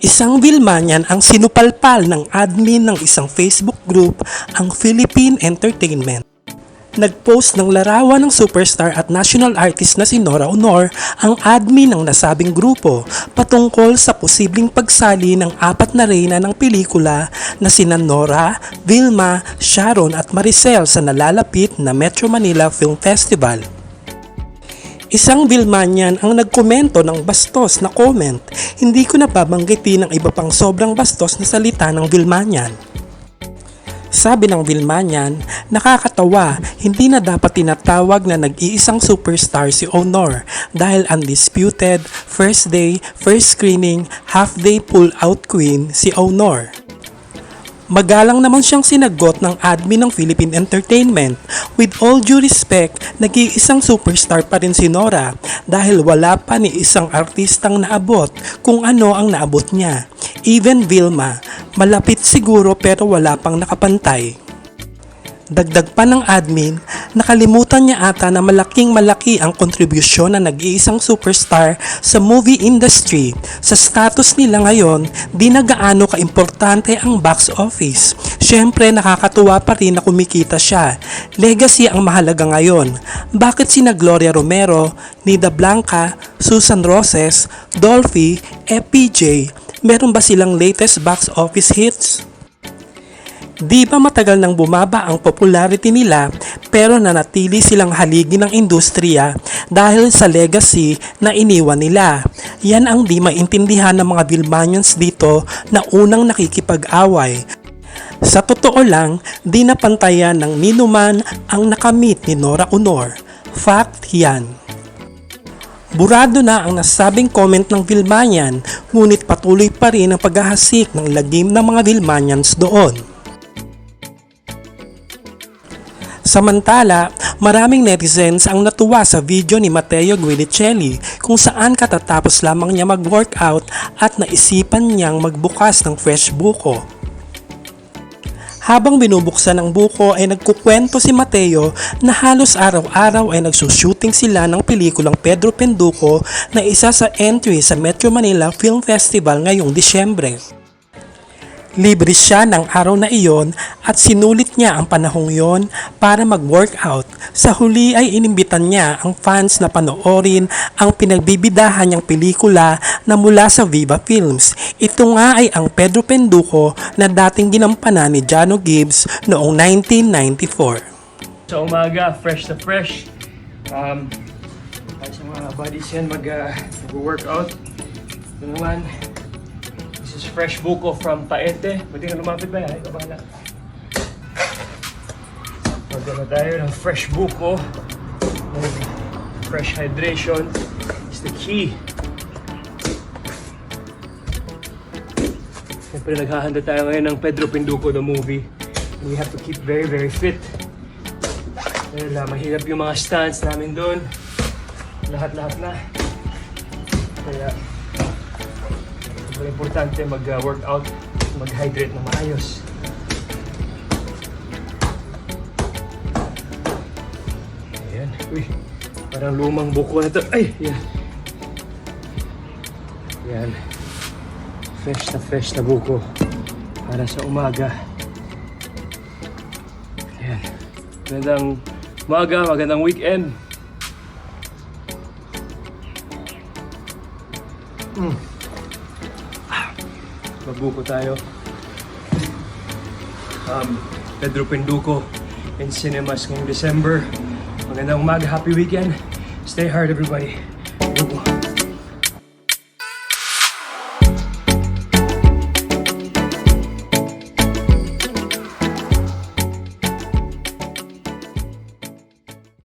Isang Vilmanian ang sinupalpal ng admin ng isang Facebook group, ang Philippine Entertainment. Nag-post ng larawan ng superstar at national artist na si Nora Aunor, ang admin ng nasabing grupo, patungkol sa posibleng pagsali ng 4 na reyna ng pelikula na sina Nora, Vilma, Sharon at Maricel sa nalalapit na Metro Manila Film Festival. Isang Vilmanian ang nagkomento ng bastos na comment. Hindi ko na babanggitin ang iba pang sobrang bastos na salita ng Vilmanian. Sabi ng Vilmanian, nakakatawa, hindi na dapat tinatawag na nag-iisang superstar si Aunor dahil undisputed, first day, first screening, half-day pull-out queen si Aunor. Magalang naman siyang sinagot ng admin ng Philippine Entertainment. With all due respect, nag-iisang superstar pa rin si Nora dahil wala pa ni isang artistang naabot kung ano ang naabot niya. Even Vilma, malapit siguro pero wala pang nakapantay. Dagdag pa ng admin, nakalimutan niya ata na malaki ang kontribusyon ng nag-iisang superstar sa movie industry. Sa status nila ngayon, di na gaano kaimportante ang box office. Syempre nakakatuwa pa rin na kumikita siya. Legacy ang mahalaga ngayon. Bakit sina Gloria Romero, Nida Blanca, Susan Roses, Dolphy, FPJ, meron ba silang latest box office hits? Di ba matagal nang bumaba ang popularity nila pero nanatili silang haligi ng industriya dahil sa legacy na iniwan nila. Yan ang di maintindihan ng mga Vilmanians dito na unang nakikipag-away. Sa totoo lang, di napantayan ng ninuman ang nakamit ni Nora Aunor. Fact yan. Burado na ang nasabing comment ng Vilmanian, ngunit patuloy pa rin ang paghahasik ng lagim ng mga Vilmanians doon. Samantala, maraming netizens ang natuwa sa video ni Matteo Guinicelli kung saan katatapos lamang niya mag-workout at naisipan niyang magbukas ng fresh buko. Habang binubuksan ang buko ay nagkukwento si Matteo na halos araw-araw ay nagsushooting sila ng pelikulang Pedro Penduko na isa sa entry sa Metro Manila Film Festival ngayong Disyembre. Libre siya ng araw na iyon at sinulit niya ang panahong yon para mag-workout. Sa huli ay inimbitan niya ang fans na panoorin ang pinagbibidahan niyang pelikula na mula sa Viva Films. Ito nga ay ang Pedro Penduko na dating ginampanan ni Jano Gibbs noong 1994. Sa umaga, fresh na fresh. Sa mga buddies yan mag-workout. Ito naman. This is fresh buko from Paete. Pwede nga lumapit ba yan? Ito bahala. Magdala tayo ng fresh buko. Fresh hydration is the key. Siyempre naghahanda tayo ngayon ng Pedro Penduko the movie. We have to keep very fit. Dahil mahirap yung mga stunts namin doon. Lahat-lahat na. Kaya importante mag-workout, mag-hydrate na maayos. Ayan. Uy, parang lumang buko na to. Ay, yan. Yan. Fresh na buko para sa umaga. Ayan. Magandang umaga, magandang weekend. Magbuko tayo. Pedro Penduko in cinemas ngayong December. Magandang umaga, happy weekend. Stay hard everybody. Buko.